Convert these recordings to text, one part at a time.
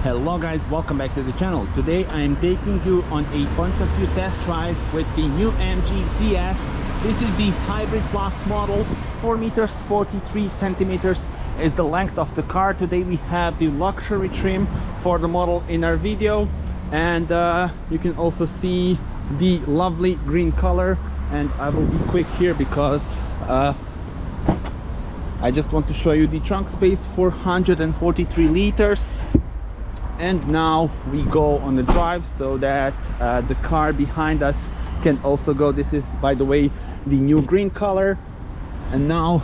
Hello guys, welcome back to the channel. Today I am taking you on a point of view test drive with the new MG ZS. This is the Hybrid Plus model. 4 meters 43 centimeters is the length of the car. Today we have the luxury trim for the model in our video, and you can also see the lovely green color. And I will be quick here because I just want to show you the trunk space, 443 liters. And now we go on the drive so that the car behind us can also go. This is, by the way, the new green color. And now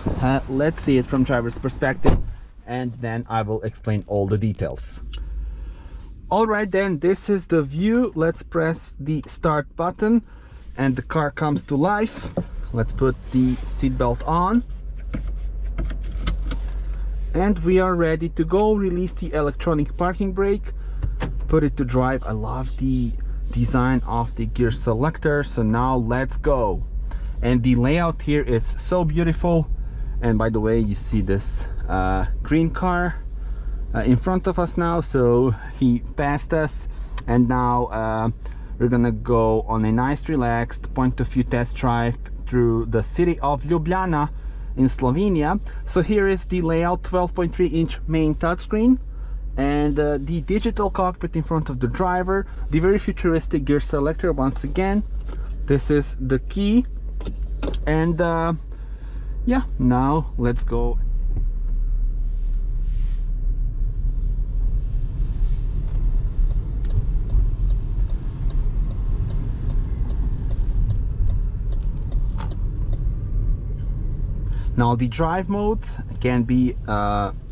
let's see it from driver's perspective, and then I will explain all the details. All right, then this is the view. Let's press the start button and the car comes to life. Let's put the seatbelt on. And we are ready to go. Release the electronic parking brake, put it to drive. I love the design of the gear selector. So now let's go. And the layout here is so beautiful. And by the way, you see this green car in front of us now. So he passed us, and now we're gonna go on a nice relaxed point of view test drive through the city of Ljubljana in Slovenia. So here is the layout: 12.3-inch main touchscreen, and the digital cockpit in front of the driver, the very futuristic gear selector. Once again, this is the key, and yeah, now let's go. Now the drive modes can be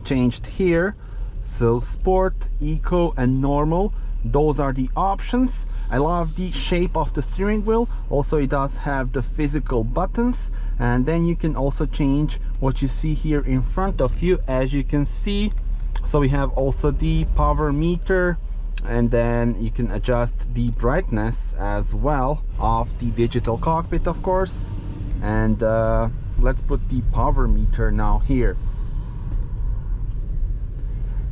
changed here. So sport, eco and normal, those are the options. I love the shape of the steering wheel. Also it does have the physical buttons, and then you can also change what you see here in front of you, as you can see. So we have also the power meter, and then you can adjust the brightness as well of the digital cockpit, of course. And let's put the power meter now here.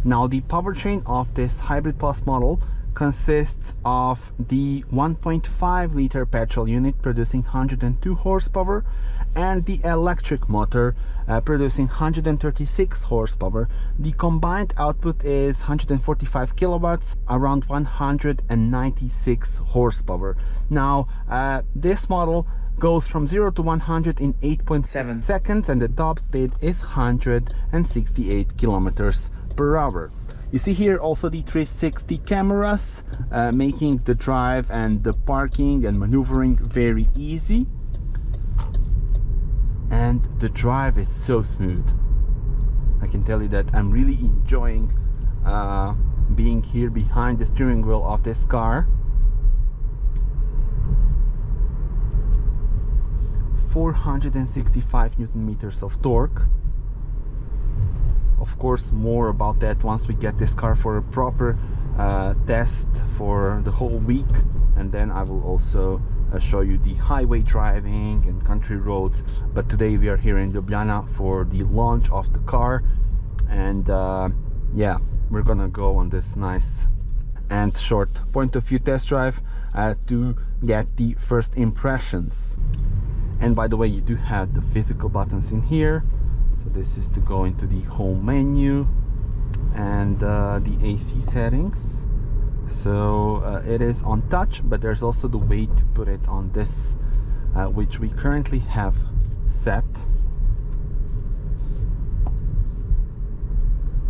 Now the powertrain of this Hybrid Plus model consists of the 1.5 liter petrol unit producing 102 horsepower and the electric motor producing 136 horsepower. The combined output is 145 kilowatts, around 196 horsepower. Now this model goes from 0 to 100 in 8.7 seconds, and the top speed is 168 kilometers per hour. You see here also the 360 cameras, making the drive and the parking and maneuvering very easy. And the drive is so smooth. I can tell you that I'm really enjoying being here behind the steering wheel of this car. 465 Newton meters of torque. Of course, more about that once we get this car for a proper test for the whole week, and then I will also show you the highway driving and country roads. But today we are here in Ljubljana for the launch of the car, and yeah, we're gonna go on this nice and short point of view test drive to get the first impressions. And by the way, you do have the physical buttons in here. So this is to go into the home menu and the AC settings. So it is on touch, but there's also the way to put it on this, which we currently have set.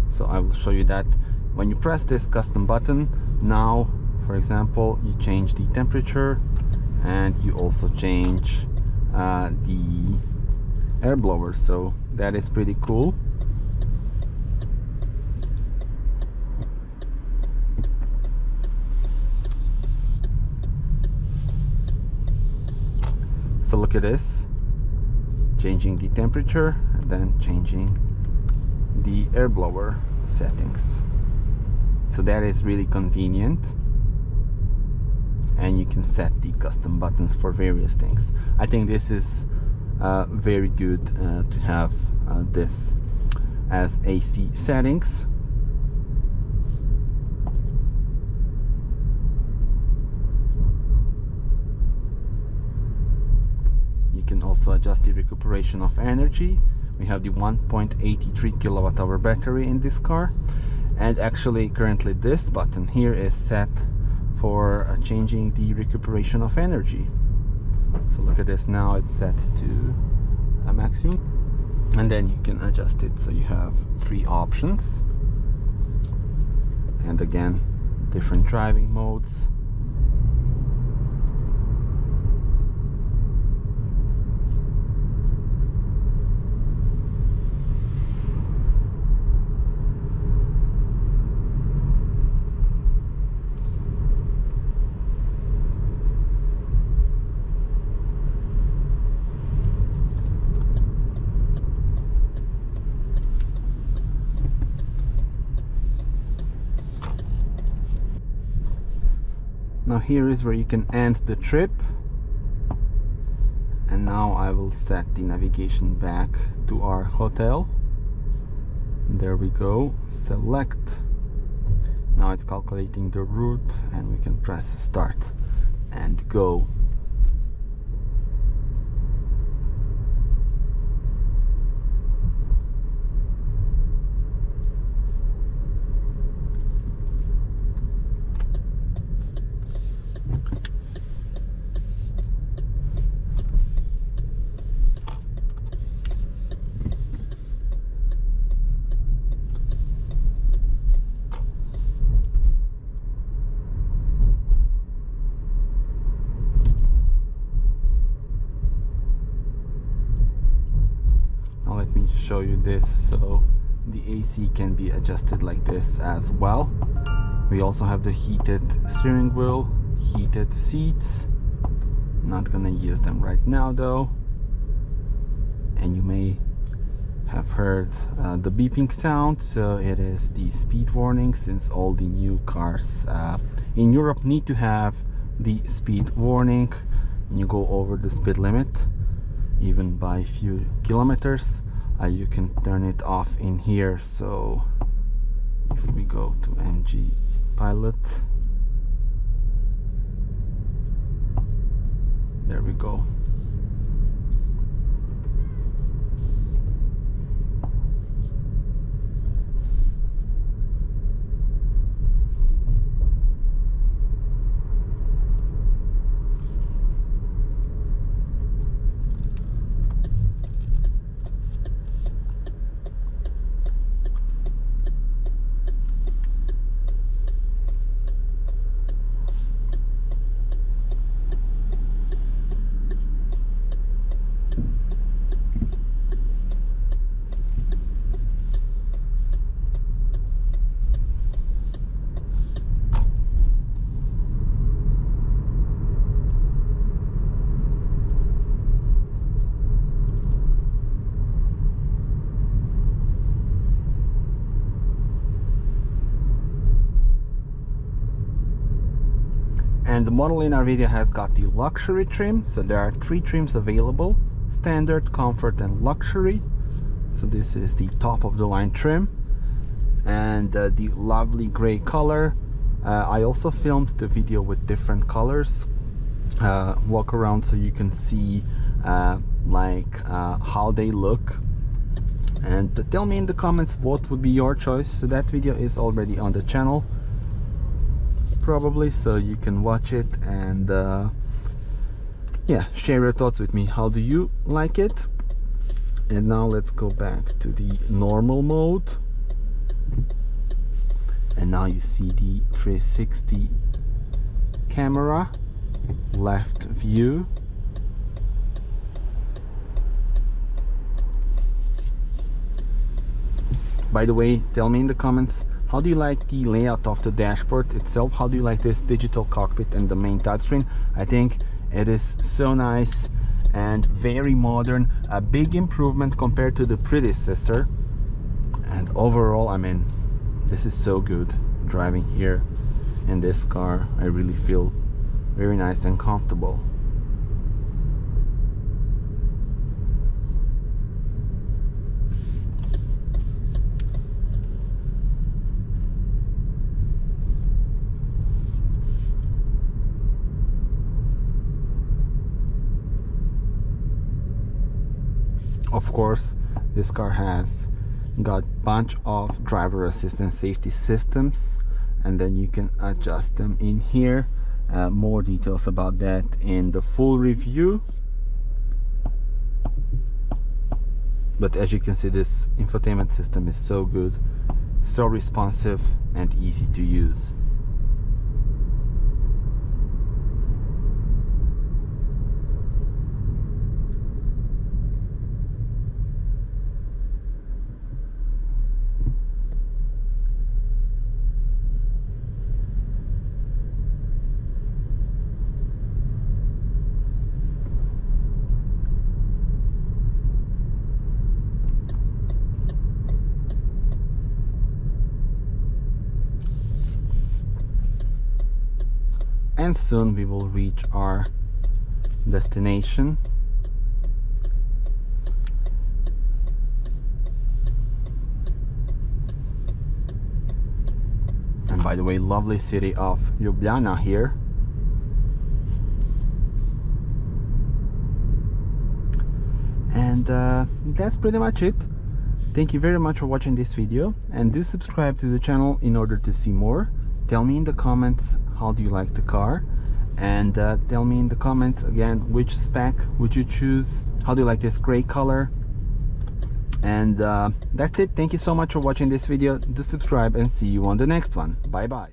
So I will show you that when you press this custom button. Now, for example, you change the temperature, and you also change the air blower, so that is pretty cool. So look at this, changing the temperature and then changing the air blower settings. So that is really convenient, and you can set the custom buttons for various things. I think this is very good to have this as AC settings. also adjust the recuperation of energy. We have the 1.83 kilowatt hour battery in this car, and actually currently this button here is set for changing the recuperation of energy. So look at this, now it's set to a maximum, and then you can adjust it. So you have 3 options, and again different driving modes. Now here is where you can end the trip, and now I will set the navigation back to our hotel. There we go, select. Now it's calculating the route, and we can press start and go. Let me show you this. So the AC can be adjusted like this as well. We also have the heated steering wheel, heated seats. Not gonna use them right now though. And you may have heard the beeping sound. So it is the speed warning, since all the new cars in Europe need to have the speed warning. When you go over the speed limit, even by a few kilometers, you can turn it off in here. So if we go to MG Pilot, there we go. And the model in our video has got the luxury trim. So there are 3 trims available: standard, comfort, and luxury. So this is the top of the line trim, and the lovely gray color. I also filmed the video with different colors. Walk around so you can see how they look, and tell me in the comments what would be your choice. So that video is already on the channel probably, so you can watch it and yeah, share your thoughts with me. How do you like it? And now let's go back to the normal mode, and now you see the 360 camera, left view. By the way, tell me in the comments, how do you like the layout of the dashboard itself? How do you like this digital cockpit and the main touchscreen? I think it is so nice and very modern, a big improvement compared to the predecessor. And overall, I mean, this is so good. Driving here in this car, I really feel very nice and comfortable. Of course, this car has got bunch of driver assistance safety systems, and then you can adjust them in here. More details about that in the full review. But as you can see, this infotainment system is so good, so responsive and easy to use. And soon we will reach our destination. And by the way, lovely city of Ljubljana here. And that's pretty much it. Thank you very much for watching this video, and do subscribe to the channel in order to see more. Tell me in the comments how do you like the car, and tell me in the comments again which spec would you choose, how do you like this gray color. And that's it. Thank you so much for watching this video. Do subscribe and see you on the next one. Bye bye.